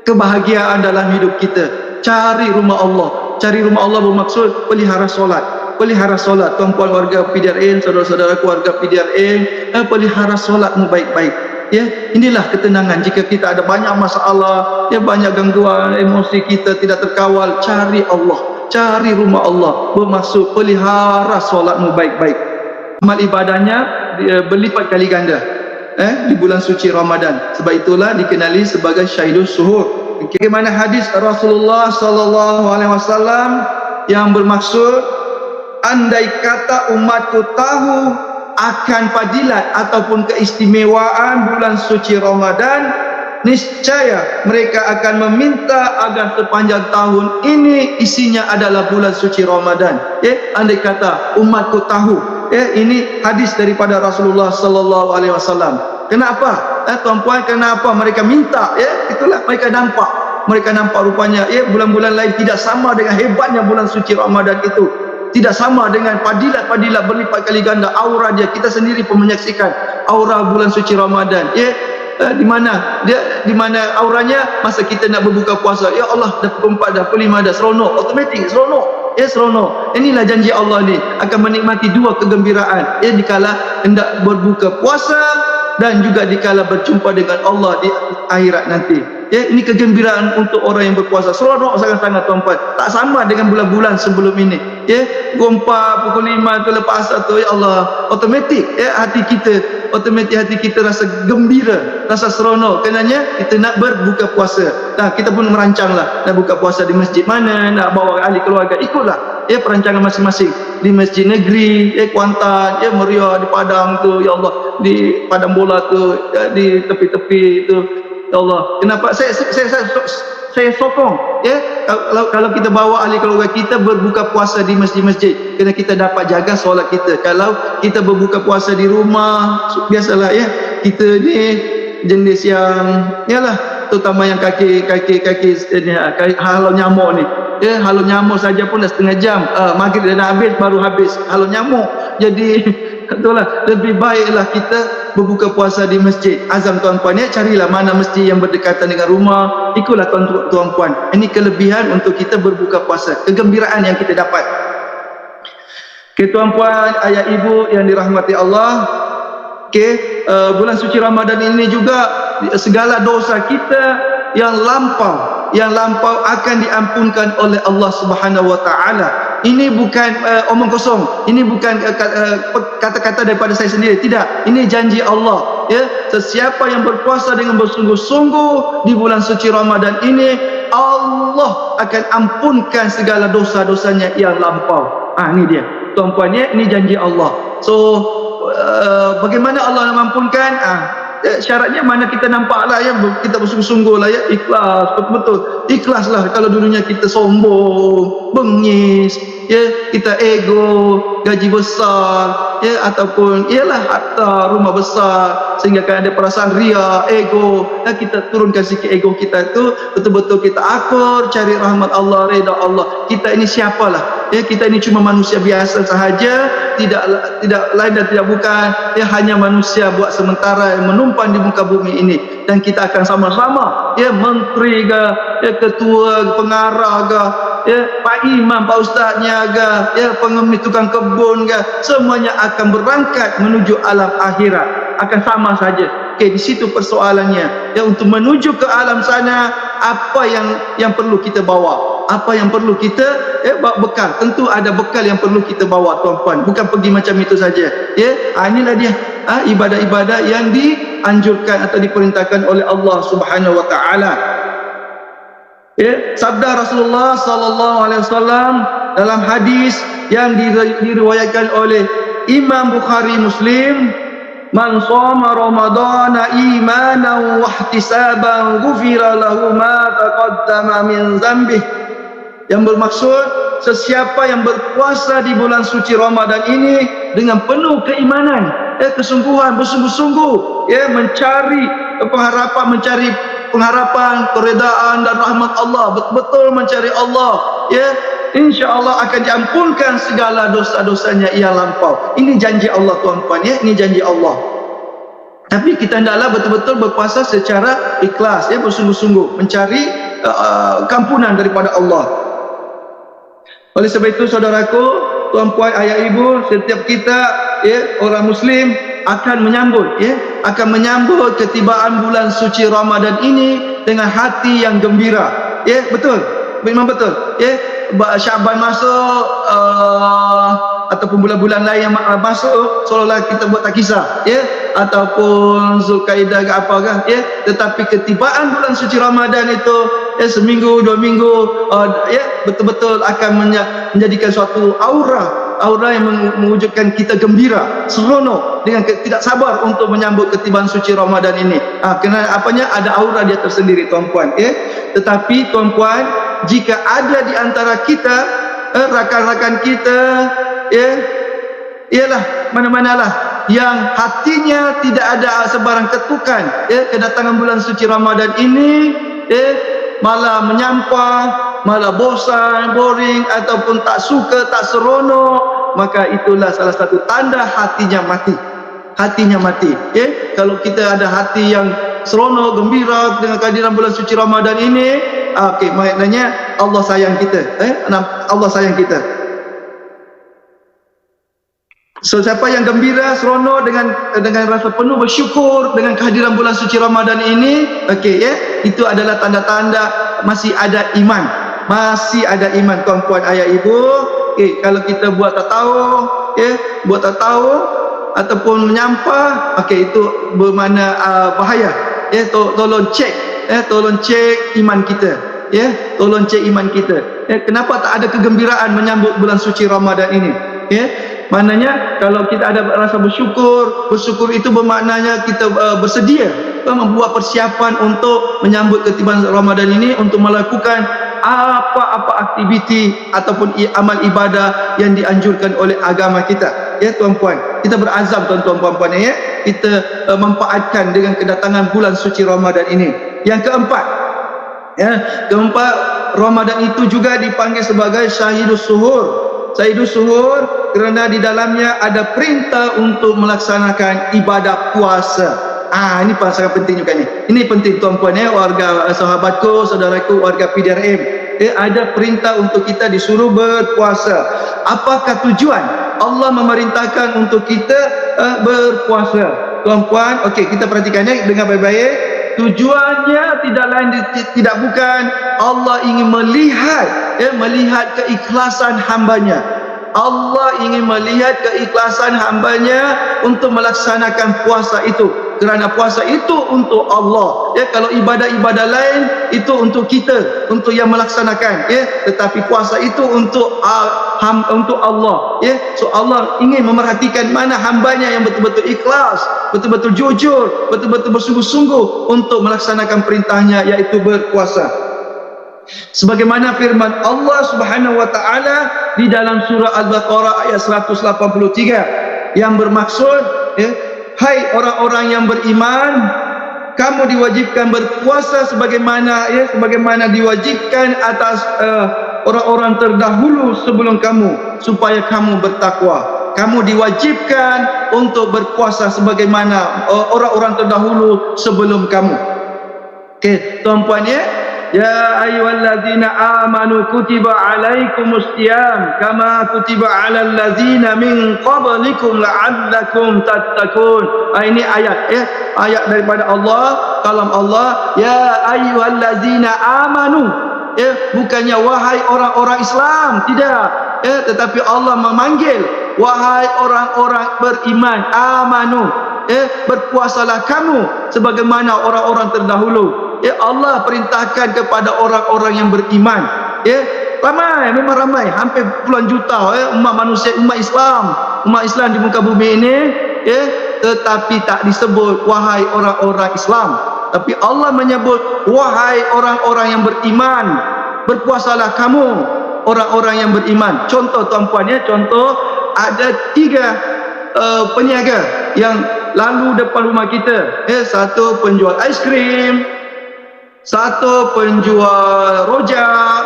kebahagiaan dalam hidup kita. Cari rumah Allah. Cari rumah Allah bermaksud pelihara solat. Pelihara solat, tuan-puan warga PDRM, saudara-saudara keluarga PDRM, pelihara solatmu baik-baik. Inilah ketenangan jika kita ada banyak masalah, banyak gangguan, emosi kita tidak terkawal. Cari Allah, cari rumah Allah, bermaksud pelihara solatmu baik-baik. Amal ibadahnya berlipat kali ganda di bulan suci Ramadan. Sebab itulah dikenali sebagai Syahidus Suhur. Bagaimana hadis Rasulullah sallallahu alaihi wasallam yang bermaksud, andai kata umatku tahu akan fadilat ataupun keistimewaan bulan suci Ramadan, niscaya mereka akan meminta agar sepanjang tahun ini isinya adalah bulan suci Ramadan. Andai kata umatku tahu. Ini hadis daripada Rasulullah sallallahu alaihi wasallam. Kenapa? Tuan-puan, kenapa mereka minta? Itulah mereka nampak rupanya bulan-bulan lain tidak sama dengan hebatnya bulan suci Ramadan itu. Tidak sama dengan padilat berlipat kali ganda aura dia. Kita sendiri pun menyaksikan aura bulan suci Ramadan. Di mana auranya masa kita nak berbuka puasa. Ya Allah, dah pukul 4 dah, pukul 5 dah, seronok, automatik seronok. Seronok. Inilah janji Allah ni, akan menikmati dua kegembiraan. Dikala hendak berbuka puasa dan juga dikala berjumpa dengan Allah di akhirat nanti. Ini kegembiraan untuk orang yang berpuasa. Seronok sangat-sangat tuan-puan. Tak sama dengan bulan-bulan sebelum ini. Pukul 4, pukul 5 tu lepas tu, ya Allah, automatik hati kita rasa gembira, rasa seronok. Kenanya kita nak berbuka puasa. Kita pun merancanglah nak buka puasa di masjid mana, nak bawa ahli keluarga, ikutlah perancangan masing-masing. Di masjid negeri, Kuantan, Meriah, di Padang tu, ya Allah, di Padang Bola tu, di tepi-tepi tu. Ya Allah, kenapa saya sokong kalau kita bawa ahli keluarga kita berbuka puasa di masjid-masjid, kerana kita dapat jaga solat kita. Kalau kita berbuka puasa di rumah, biasalah kita ni jenis yang terutama yang kaki halau nyamuk ni. Halau nyamuk saja pun dah setengah jam, maghrib dah habis baru habis halau nyamuk. Jadi itulah, lebih baiklah kita berbuka puasa di masjid. Azam tuan-puan ya, carilah mana masjid yang berdekatan dengan rumah, ikutlah tuan-puan. Ini kelebihan untuk kita berbuka puasa, kegembiraan yang kita dapat. Okay, tuan-puan, ayah ibu yang dirahmati Allah, okay, bulan suci Ramadan ini juga segala dosa kita yang lampau akan diampunkan oleh Allah Subhanahu wa taala. Ini bukan omong kosong, ini bukan kata-kata daripada saya sendiri, tidak. Ini janji Allah, ya. Sesiapa yang berpuasa dengan bersungguh-sungguh di bulan suci Ramadan ini, Allah akan ampunkan segala dosa-dosanya yang lampau. Ini dia, tuan-puan ya, ini janji Allah. So bagaimana Allah mengampunkan? Syaratnya mana kita nampaklah ya, kita bersungguh-sungguh lah ya, ikhlas, betul-betul ikhlaslah. Kalau dulunya kita sombong, bengis ya, kita ego, gaji besar ya, ataupun ialah harta, rumah besar, sehingga kan ada perasaan ria, ego, kita turunkan sikit ego kita itu, betul-betul kita akur, cari rahmat Allah, redha Allah. Kita ini siapalah ya, kita ini cuma manusia biasa sahaja, tidak lain dan tidak bukan ya, hanya manusia buat sementara yang menumpang di muka bumi ini. Dan kita akan sama-sama ya, menteri ke ya, ketua pengarah ke ya, pak imam, pak ustaznya ke ya, pengemis, tukang kebun ke, semuanya akan berangkat menuju alam akhirat, akan sama saja. Okey, di situ persoalannya ya, untuk menuju ke alam sana, apa yang perlu kita bawa, apa yang perlu kita bekal. Tentu ada bekal yang perlu kita bawa, tuan-puan, bukan pergi macam itu saja ya. Inilah dia ibadah-ibadah yang dianjurkan atau diperintahkan oleh Allah Subhanahu wa taala. Ya, sabda Rasulullah sallallahu alaihi wasallam dalam hadis yang diriwayatkan oleh Imam Bukhari Muslim, man shoma ramadhana imanan wa ihtisaban ghufira lahu ma taqaddama min dzambihi. Yang bermaksud, sesiapa yang berpuasa di bulan suci Ramadan ini dengan penuh keimanan, kesungguhan, bersungguh-sungguh ya, mencari pengharapan, keredaan dan rahmat Allah, betul-betul mencari Allah ya, insya-Allah akan diampunkan segala dosa-dosanya yang lampau. Ini janji Allah, tuan-puan ya, ini janji Allah. Tapi kita hendaklah betul-betul berpuasa secara ikhlas ya, bersungguh-sungguh mencari kampunan daripada Allah. Oleh sebab itu, saudaraku, tuan-puan, ayah ibu, setiap kita ya, orang muslim akan menyambut ketibaan bulan suci Ramadan ini dengan hati yang gembira ya, betul, memang betul ya. Syaban masuk ataupun bulan-bulan lain yang masuk, seolah-olah kita buat tak kisah ya, ataupun Zulkaidah ke apa kan ya, tetapi ketibaan bulan suci Ramadan itu ya, seminggu, 2 minggu ya, betul-betul akan menjadikan suatu aura yang mewujudkan kita gembira, seronok, dengan tidak sabar untuk menyambut ketibaan suci Ramadan ini. Kerana apanya, ada aura dia tersendiri, tuan-puan ya. Tetapi tuan-puan, jika ada di antara kita rakan-rakan kita ya, ialah mana-manalah yang hatinya tidak ada sebarang ketukan ya, kedatangan bulan suci Ramadan ini ya, malah menyampah, malah bosan, boring, ataupun tak suka, tak seronok, maka itulah salah satu tanda hatinya mati ya. Kalau kita ada hati yang seronok, gembira dengan kehadiran bulan suci Ramadan ini, okey, maknanya Allah sayang kita Allah sayang kita. So, siapa yang gembira, seronok dengan rasa penuh bersyukur dengan kehadiran bulan suci Ramadan ini, okey ya, itu adalah tanda-tanda masih ada iman, tuan-puan, ayah ibu. Okey, kalau kita buat tak tahu ataupun menyampah, okey, itu bermakna bahaya ya. Tolong cek iman kita ya, tolong cek iman kita ya. Kenapa tak ada kegembiraan menyambut bulan suci Ramadan ini ya? Maknanya kalau kita ada rasa bersyukur itu bermaknanya kita bersedia membuat persiapan untuk menyambut ketibaan Ramadan ini, untuk melakukan apa-apa aktiviti ataupun amal ibadah yang dianjurkan oleh agama kita ya, tuan-puan. Kita berazam, tuan-tuan, puan-puan ya, kita memanfaatkan dengan kedatangan bulan suci Ramadan ini. Yang keempat ya, Ramadan itu juga dipanggil sebagai Syahidus Suhur kerana di dalamnya ada perintah untuk melaksanakan ibadah puasa. Ini sangat penting juga ni. Ini penting tuan-puan warga sahabatku, saudaraku, warga PDRM. Ada perintah untuk kita disuruh berpuasa. Apakah tujuan Allah memerintahkan untuk kita berpuasa? Tuan-puan, okey, kita perhatikan dengan baik-baik. Tujuannya tidak lain tidak bukan Allah ingin melihat keikhlasan hambanya. Allah ingin melihat keikhlasan hambanya untuk melaksanakan puasa itu. Kerana puasa itu untuk Allah. Kalau ibadah-ibadah lain itu untuk kita, untuk yang melaksanakan. Tetapi puasa itu untuk Allah. So Allah ingin memerhatikan mana hambanya yang betul-betul ikhlas, betul-betul jujur, betul-betul bersungguh-sungguh untuk melaksanakan perintahnya, iaitu berpuasa. Sebagaimana firman Allah Subhanahu wa taala di dalam surah Al-Baqarah ayat 183 yang bermaksud, hai orang-orang yang beriman, kamu diwajibkan berpuasa sebagaimana diwajibkan atas orang-orang terdahulu sebelum kamu, supaya kamu bertakwa. Kamu diwajibkan untuk berpuasa sebagaimana orang-orang terdahulu sebelum kamu. Okey, tuan-puan Ya ayyuhallazina amanu kutiba alaikumusiyam kama kutiba alal ladzina min qablikum la'allakum tattaqun. Ini ayat ayat daripada Allah, kalam Allah. Ya ayyuhallazina amanu, bukannya wahai orang-orang Islam, tidak, tetapi Allah memanggil wahai orang-orang beriman, amanu, berpuasalah kamu sebagaimana orang-orang terdahulu. Allah perintahkan kepada orang-orang yang beriman. Ramai, memang ramai, hampir puluhan juta umat manusia, umat Islam di muka bumi ini, tetapi tak disebut wahai orang-orang Islam, tapi Allah menyebut wahai orang-orang yang beriman, berpuasalah kamu orang-orang yang beriman. Contoh tuan-puan, contoh ada 3 peniaga yang lalu depan rumah kita. Satu penjual aiskrim, satu penjual rojak,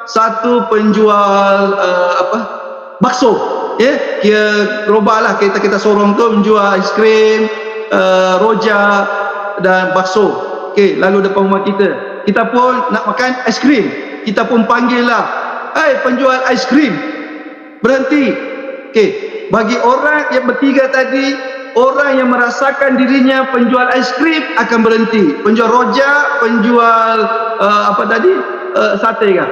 satu penjual bakso. Kira robah lah, kita sorong tu menjual aiskrim, rojak dan bakso. Lalu depan rumah kita, kita pun nak makan aiskrim, kita pun panggil lah, hai penjual aiskrim, berhenti. Bagi orang yang bertiga tadi, orang yang merasakan dirinya penjual aiskrim akan berhenti. Penjual rojak, penjual sate kan,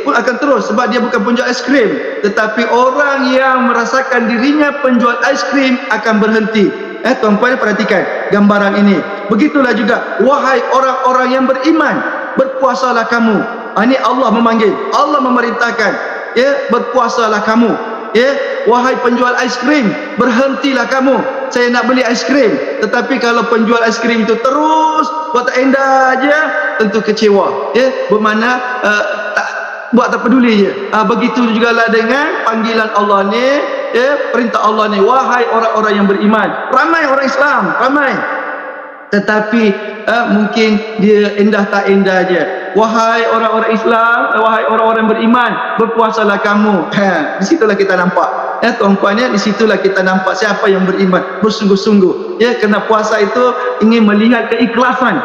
pun akan terus sebab dia bukan penjual aiskrim. Tetapi orang yang merasakan dirinya penjual aiskrim akan berhenti. Tuan-puan perhatikan gambaran ini. Begitulah juga wahai orang-orang yang beriman, berpuasalah kamu. Ini Allah memanggil, Allah memerintahkan, berpuasalah kamu. Wahai penjual aiskrim, berhentilah kamu, saya nak beli aiskrim. Tetapi kalau penjual aiskrim itu terus buat tak endah aja, tentu kecewa. Bermakna tak peduli je. Begitu jugalah dengan panggilan Allah ni, perintah Allah ni, wahai orang-orang yang beriman. Ramai orang Islam, ramai, tetapi mungkin dia endah tak endah je. Wahai orang-orang Islam, wahai orang-orang beriman, berpuasalah kamu. Di situlah kita nampak, tuan-puan, di situlah kita nampak siapa yang beriman bersungguh-sungguh. Kerana puasa itu ingin melihat keikhlasan,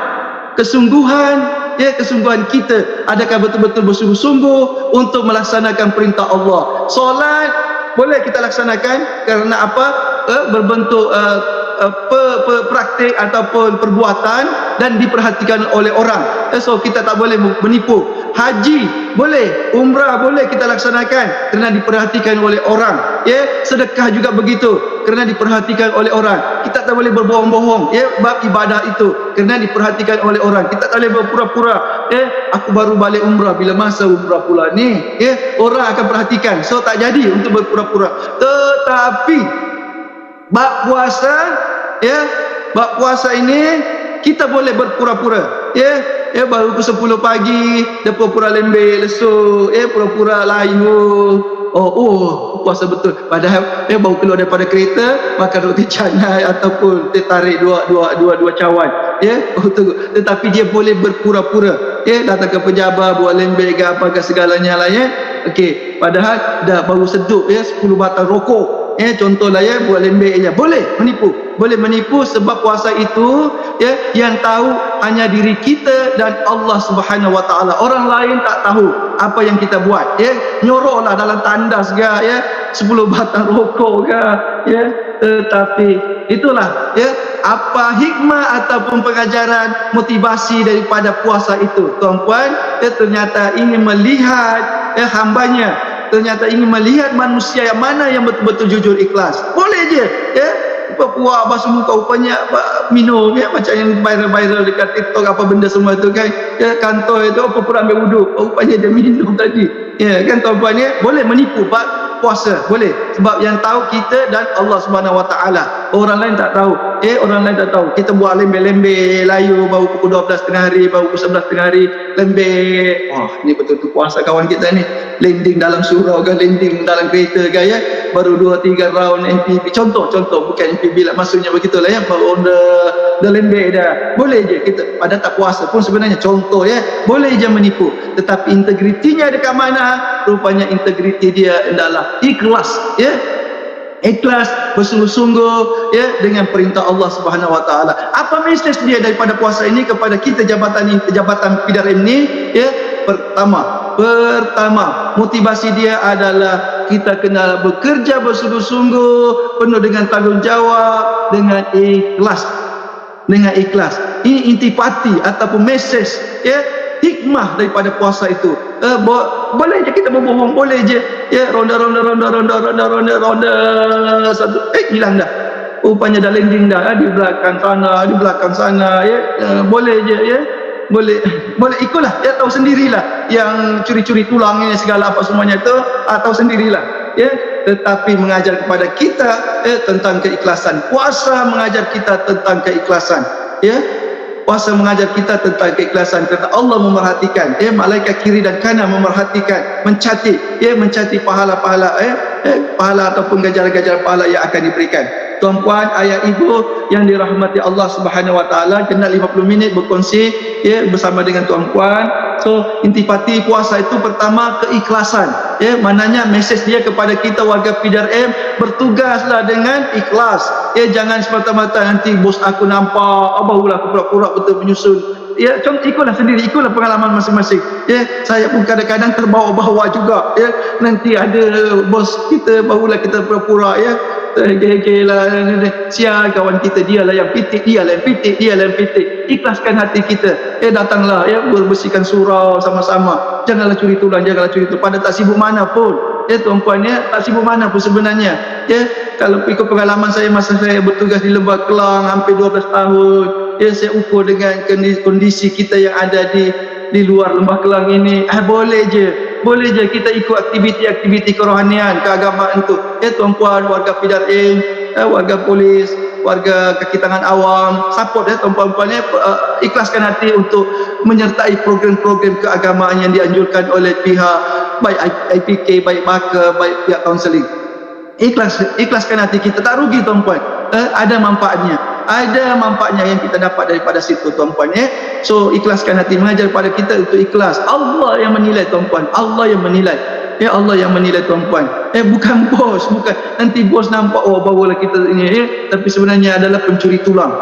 kesungguhan, kesungguhan kita. Adakah betul-betul bersungguh-sungguh untuk melaksanakan perintah Allah. Solat boleh kita laksanakan kerana apa? Berbentuk praktik ataupun perbuatan dan diperhatikan oleh orang. So kita tak boleh menipu. Haji boleh, umrah boleh kita laksanakan kerana diperhatikan oleh orang. Sedekah juga begitu kerana diperhatikan oleh orang. Kita tak boleh berbohong-bohong bab ibadah itu kerana diperhatikan oleh orang. Kita tak boleh berpura-pura, aku baru balik umrah, bila masa umrah pula ni, orang akan perhatikan. So tak jadi untuk berpura-pura. Tetapi bab puasa, bab puasa ini kita boleh berpura-pura. Baru pukul 10 pagi dia pura-pura lembek lesu, pura-pura layu. puasa betul. Padahal baru keluar daripada kereta, makan roti canai ataupun tarik dua cawan. Tetapi dia boleh berpura-pura. Datang ke pejabat, buat lembek ke apa ke segalanya lah Okey, padahal dah baru sedup 10 batang rokok. Contohlah buat lembek je. Boleh menipu sebab puasa itu yang tahu hanya diri kita dan Allah Subhanahu Wa Taala. Orang lain tak tahu apa yang kita buat. Nyoroklah dalam tandas ke 10 batang rokok ke tetapi itulah apa hikmah ataupun pengajaran motivasi daripada puasa itu. Tuan-puan, ternyata ingin melihat hambanya, ternyata ingin melihat manusia yang mana yang betul-betul jujur ikhlas. Boleh je puak basuh muka rupanya minum macam yang viral-viral dekat TikTok apa benda semua tu kan. Kantor itu apa pun ambil wuduk, rupanya dia minum tadi. Kan tuan-puan boleh menipu puasa, boleh, sebab yang tahu kita dan Allah Subhanahu Wa Taala. Orang lain tak tahu. Orang lain tak tahu. Kita buat lembek-lembek layu baru pukul 12 tengah hari, baru pukul 11 tengah hari lembek. Ni betul-betul puasa kawan kita ni. Landing dalam surau ke, landing dalam kereta ke baru 2-3 round MPB. Contoh bukan MPB lah, maksudnya begitulah baru dah lembek dah. Boleh je kita pada tak puasa pun sebenarnya contoh boleh je menipu. Tetapi integritinya dekat mana? Rupanya integriti dia adalah ikhlas ikhlas bersungguh-sungguh dengan perintah Allah Subhanahu Wa Taala. Apa mesej dia daripada puasa ini kepada kita jabatan PDRM ni? Pertama, motivasi dia adalah kita kena bekerja bersungguh-sungguh, penuh dengan tanggungjawab, dengan ikhlas. Ini intipati ataupun mesej hikmah daripada puasa itu. Boleh je kita berbohong, boleh je ronda satu hilang dah, rupanya dah landing dah di belakang sana boleh je boleh ikutlah tahu sendirilah yang curi-curi tulang ini segala apa semuanya itu tahu sendirilah tetapi mengajar kepada kita tentang keikhlasan. Puasa mengajar kita tentang keikhlasan puasa mengajar kita tentang keikhlasan, kerana Allah memerhatikan malaikat kiri dan kanan memerhatikan, mencatat pahala-pahala pahala ataupun ganjaran-ganjaran pahala yang akan diberikan. Tuan-puan, ayah ibu yang dirahmati Allah Subhanahu Wa Taala, kena 50 minit berkongsi bersama dengan tuan-puan. So intipati puasa itu pertama keikhlasan. Maknanya mesej dia kepada kita warga PDRM, bertugaslah dengan ikhlas. Jangan semata-mata nanti bos aku nampak barulah aku pura-pura betul menyusun. Contoh ikutlah sendiri, ikutlah pengalaman masing-masing. Saya pun kadang-kadang terbawa-bawa juga. Nanti ada bos kita barulah kita pura-pura lah, sial kawan kita, dialah yang pitik. Ikhlaskan hati kita. Datanglah berbersihkan surau sama-sama. Janganlah curi tulang. Pada tak sibuk mana pun. Tuan-puan tak sibuk mana pun sebenarnya. Kalau ikut pengalaman saya masa saya bertugas di Lembah Kelang hampir 12 tahun, saya ukur dengan kondisi kita yang ada di luar Lembah Kelang ini. Boleh je kita ikut aktiviti-aktiviti kerohanian, keagamaan itu. Tuan-puan, warga PDRM, warga polis, warga kaki tangan awam, support tuan-puan, ikhlaskan hati untuk menyertai program-program keagamaan yang dianjurkan oleh pihak baik IPK, baik Baka, baik pihak kaunseling. Ikhlaskan hati kita, tak rugi tuan-puan. Ada manfaatnya yang kita dapat daripada situ tuan-puan. So ikhlaskan hati, mengajar pada kita untuk ikhlas. Allah yang menilai tuan-puan, Allah yang menilai. Allah yang menilai tuan-puan. Bukan bos, bukan nanti bos nampak barulah kita ini tapi sebenarnya adalah pencuri tulang.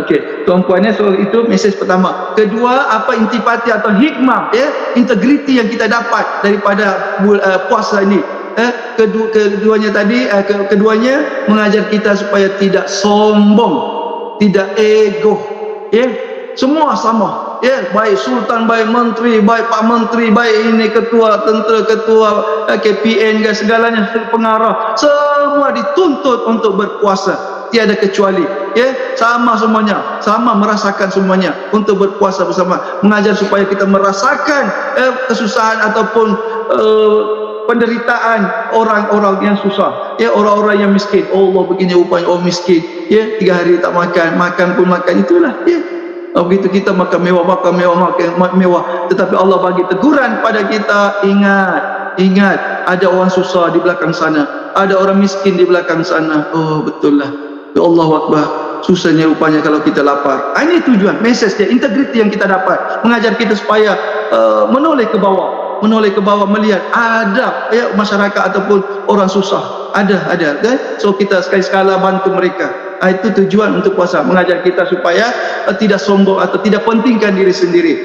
Okey tuan-puan, so itu mesej pertama. Kedua, apa intipati atau hikmah integriti yang kita dapat daripada puasa ini. Keduanya mengajar kita supaya tidak sombong, tidak ego. Semua sama. Baik sultan, baik menteri, baik pak menteri, baik ini ketua tentera, ketua KPN dan segalanya, pengarah, semua dituntut untuk berpuasa. Tiada kecuali. Sama semuanya, sama merasakan semuanya untuk berpuasa bersama. Mengajar supaya kita merasakan kesusahan ataupun penderitaan orang-orang yang susah, orang-orang yang miskin. Allah begini rupanya miskin, 3 hari tak makan pun makan, itulah begitu kita makan mewah, tetapi Allah bagi teguran pada kita. Ingat, ingat ada orang susah di belakang sana, ada orang miskin di belakang sana. Oh betul lah, ya Allahu Akbar. Susahnya rupanya kalau kita lapar. Ini tujuan, message dia, integriti yang kita dapat, mengajar kita supaya menoleh ke bawah, melihat ada ya masyarakat ataupun orang susah, ada kan? So kita sekali-sekala bantu mereka. Itu tujuan untuk puasa, mengajar kita supaya tidak sombong atau tidak pentingkan diri sendiri,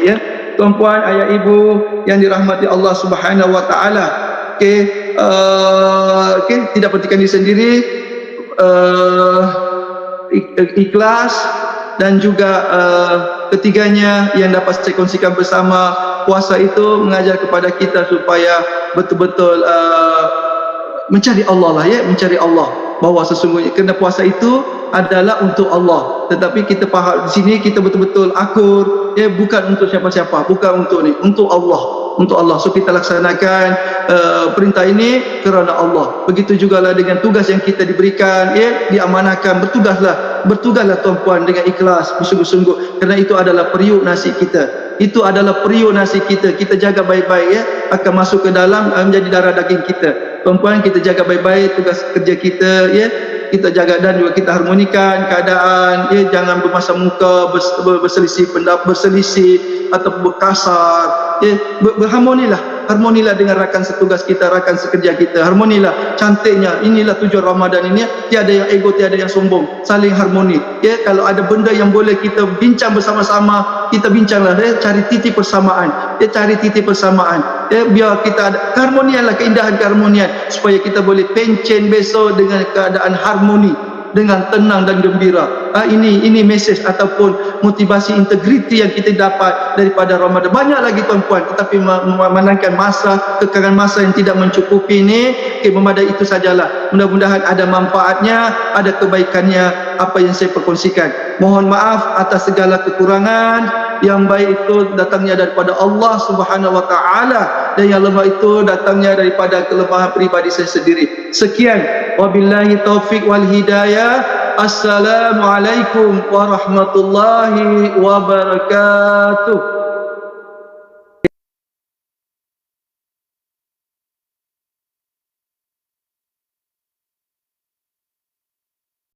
ya. Tuan-puan, ayah ibu yang dirahmati Allah Subhanahu wa taala. Tidak pentingkan diri sendiri, ikhlas, dan juga ketiganya yang dapat saya kongsikan bersama, puasa itu mengajar kepada kita supaya betul-betul mencari Allah lah, ya, mencari Allah, bahawa sesungguhnya kerana puasa itu adalah untuk Allah, tetapi kita faham di sini kita betul-betul akur, ya, bukan untuk siapa-siapa, bukan untuk ni, untuk Allah. So kita laksanakan perintah ini kerana Allah. Begitu jugalah dengan tugas yang kita diberikan, ya, diamanahkan, bertugaslah tuan-puan dengan ikhlas, bersungguh-sungguh, kerana itu adalah periuk nasi kita. Kita jaga baik-baik, ya, akan masuk ke dalam menjadi darah daging kita. Tuan-puan, kita jaga baik-baik tugas kerja kita, ya, kita jaga, dan juga kita harmonikan keadaan, ya, jangan bermasam muka, berselisih pendapat, berselisih atau berkasar, ya, harmonilah dengan rakan setugas kita, rakan sekerja kita, harmonilah. Cantiknya inilah tujuan Ramadan ini, tiada yang ego, tiada yang sombong, saling harmoni, ya. Kalau ada benda yang boleh kita bincang bersama-sama, kita bincanglah, ya, cari titik persamaan, ya, biar kita ada keharmonian lah, keharmonian, supaya kita boleh pencen besok dengan keadaan harmoni, dengan tenang dan gembira. Ini message ataupun motivasi integriti yang kita dapat daripada Ramadan. Banyak lagi tuan-puan, tetapi memandangkan kekangan masa yang tidak mencukupi ini, memadai itu sajalah. Mudah-mudahan ada manfaatnya, ada kebaikannya apa yang saya perkongsikan. Mohon maaf atas segala kekurangan. Yang baik itu datangnya daripada Allah Subhanahu wa taala, dan yang lemah itu datangnya daripada kelemahan pribadi saya sendiri. Sekian, wabillahi taufik wal hidayah. Assalamualaikum warahmatullahi wabarakatuh.